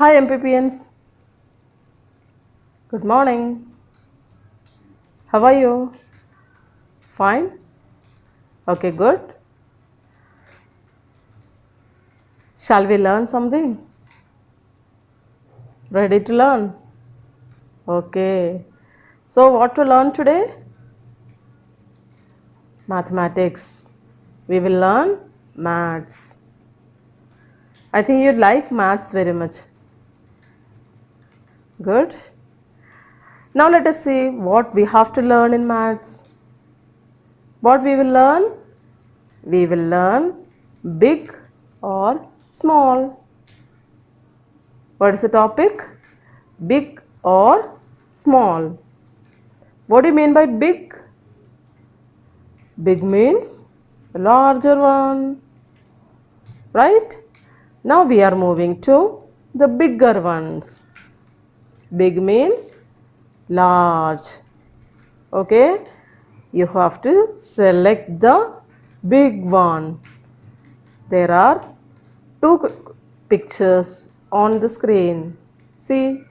Hi MPPNs, good morning. How are you? Fine? Okay, good. Shall we learn something? Ready to learn? Okay. So, what to learn today? Mathematics. We will learn maths. I think you like maths very much. Good. Now, let us see what we have to learn in maths. What we will learn? We will learn big or small. What is the topic? Big or small. What do you mean by big? Big means larger one, right? Now we are moving to the bigger ones. Big means large. Okay? You have to select the big one. There are two pictures on the screen. See,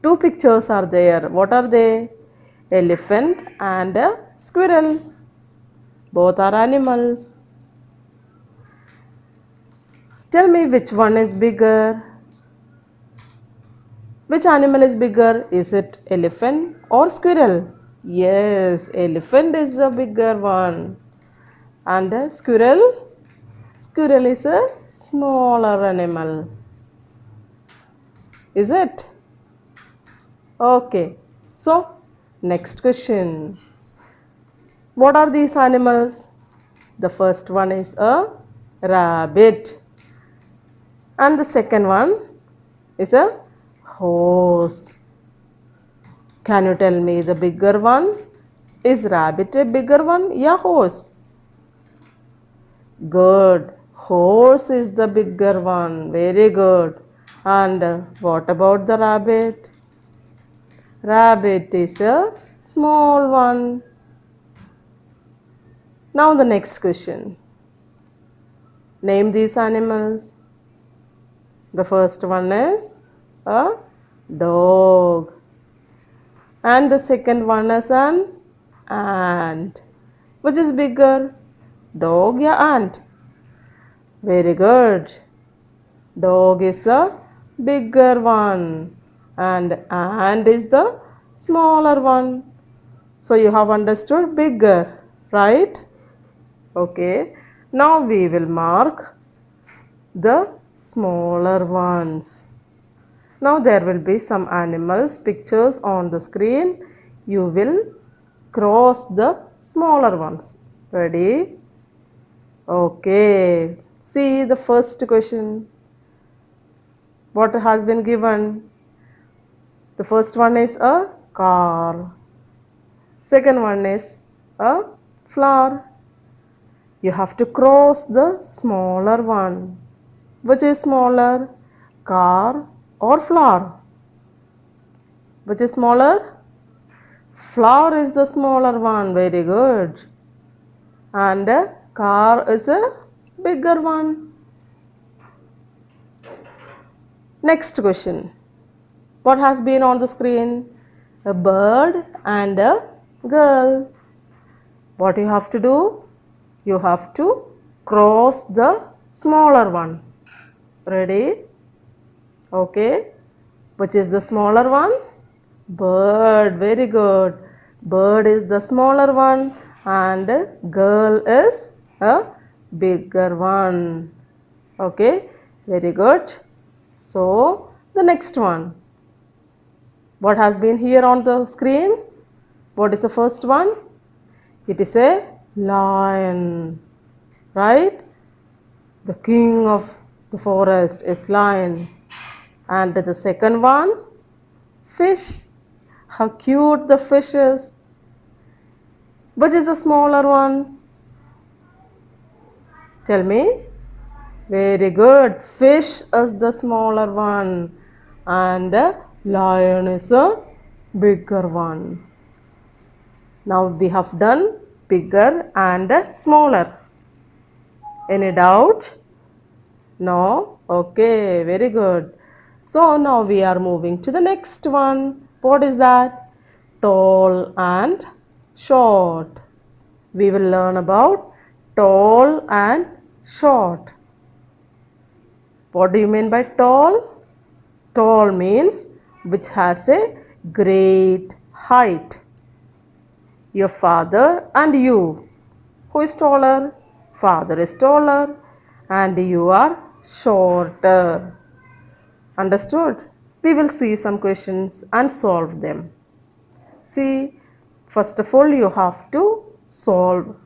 two pictures are there. What are they? Elephant and a squirrel. Both are animals. Tell me which one is bigger. Which animal is bigger? Is it elephant or squirrel? Yes, elephant is the bigger one. And a squirrel? Squirrel is a smaller animal. Is it? Okay. So, next question. What are these animals? The first one is a rabbit. And the second one is a horse. Can you tell me the bigger one? Is rabbit a bigger one? Yeah, horse. Good. Horse is the bigger one. Very good. And what about the rabbit? Rabbit is a small one. Now the next question. Name these animals. The first one is a dog. And the second one is an ant. Which is bigger? Dog or ant? Very good. Dog is the bigger one and ant is the smaller one. So you have understood bigger, right? Okay. Now we will mark the smaller ones. Now there will be some animals pictures on the screen. You will cross the smaller ones. Ready? Okay. See the first question. What has been given? The first one is a car. Second one is a flower. You have to cross the smaller one. Which is smaller? Car or flower? Which is smaller? Flower is the smaller one. Very good. And a car is a bigger one. Next question. What has been on the screen? A bird and a girl. What you have to do? You have to cross the smaller one. Ready? Okay. Which is the smaller one? Bird. Very good. Bird is the smaller one and girl is a bigger one. Okay. Very good. So, the next one. What has been here on the screen? What is the first one? It is a lion, right? The king of the forest is lion. And the second one, fish. How cute the fish is. Which is the smaller one? Tell me. Very good. Fish is the smaller one. And lion is a bigger one. Now we have done bigger and smaller. Any doubt? No? Okay, very good. So now we are moving to the next one. What is that? Tall and short. We will learn about tall and short. What do you mean by tall? Tall means which has a great height. Your father and you. Who is taller? Father is taller and you are shorter. Understood? We will see some questions and solve them. See, first of all you have to circle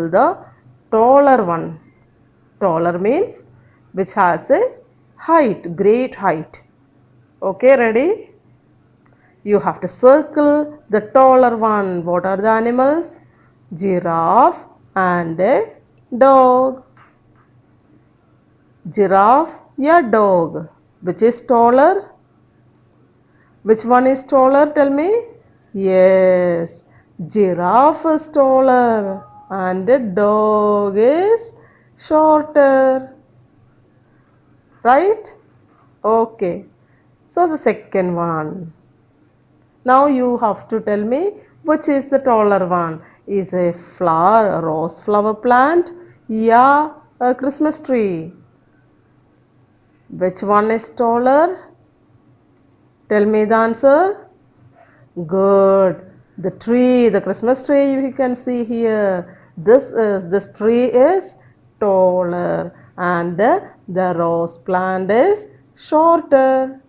the taller one. Taller means which has a height, great height. Okay, ready? You have to circle the taller one. What are the animals? Giraffe and a dog. Giraffe, yeah, dog. Which is taller? Which one is taller? Tell me. Yes, giraffe is taller and the dog is shorter. Right? Okay. So the second one. Now you have to tell me which is the taller one. Is a flower, a rose flower plant? Yeah, a Christmas tree. Which one is taller? Tell me the answer. Good. The tree, the Christmas tree you can see here. This tree is taller and the rose plant is shorter.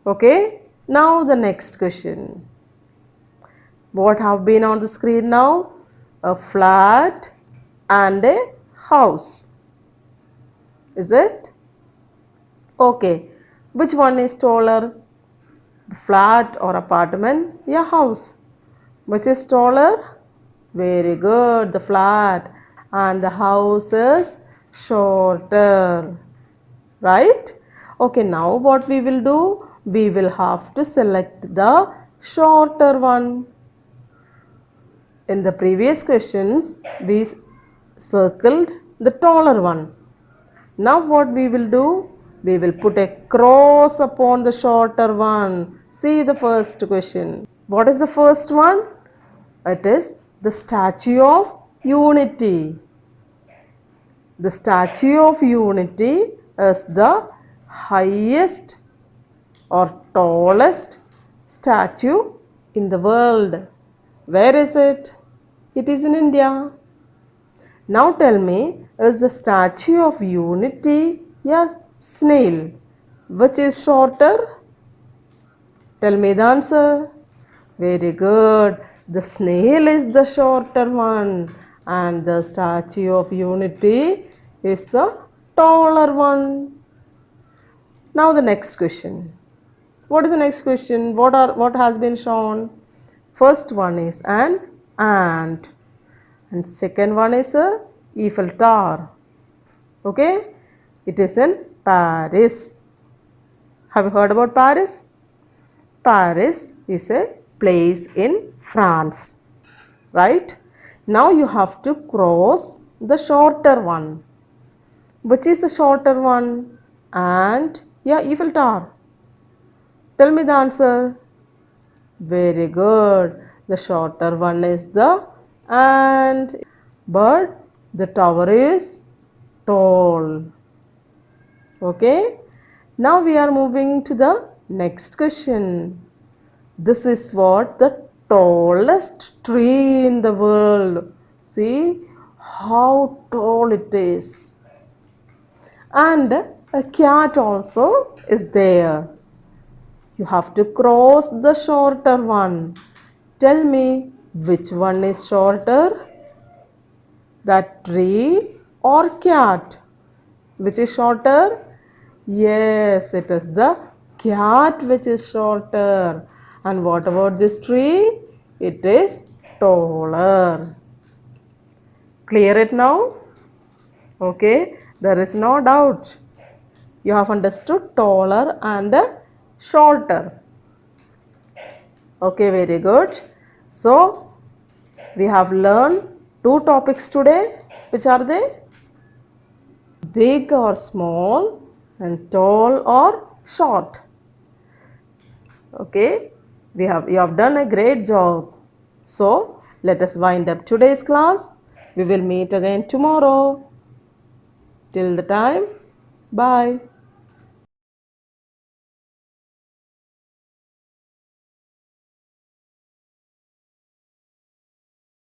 Okay. Now the next question. What have been on the screen now? A flat and a house. Is it? Okay. Which one is taller? The flat or apartment? Yeah, house. Which is taller? Very good. The flat. And the house is shorter. Right? Okay, now what we will do? We will have to select the shorter one. In the previous questions, we circled the taller one. Now what we will do? We will put a cross upon the shorter one. See the first question. What is the first one? It is the Statue of Unity. The Statue of Unity is the highest or tallest statue in the world. Where is it? It is in India. Now tell me, is the Statue of Unity a snail? Which is shorter? Tell me the answer. Very good. The snail is the shorter one and the Statue of Unity is a taller one. Now the next question. What is the next question? What has been shown? First one is an ant and second one is a Eiffel Tower. Okay? It is in Paris. Have you heard about Paris? Paris is a place in France. Right? Now you have to cross the shorter one. Which is the shorter one? And yeah, Eiffel Tower. Tell me the answer. Very good. The shorter one is the ant, but the tower is tall. Okay. Now we are moving to the next question. This is what the tallest tree in the world. See how tall it is. And a cat also is there. You have to cross the shorter one. Tell me which one is shorter? That tree or cat? Which is shorter? Yes, it is the cat which is shorter. And what about this tree? It is taller. Clear it now? Okay, there is no doubt. You have understood taller and shorter. Okay, very good. So, we have learned two topics today. Which are they? Big or small and tall or short. Okay, you have done a great job. So let us wind up today's class. We will meet again tomorrow. Till the time, bye.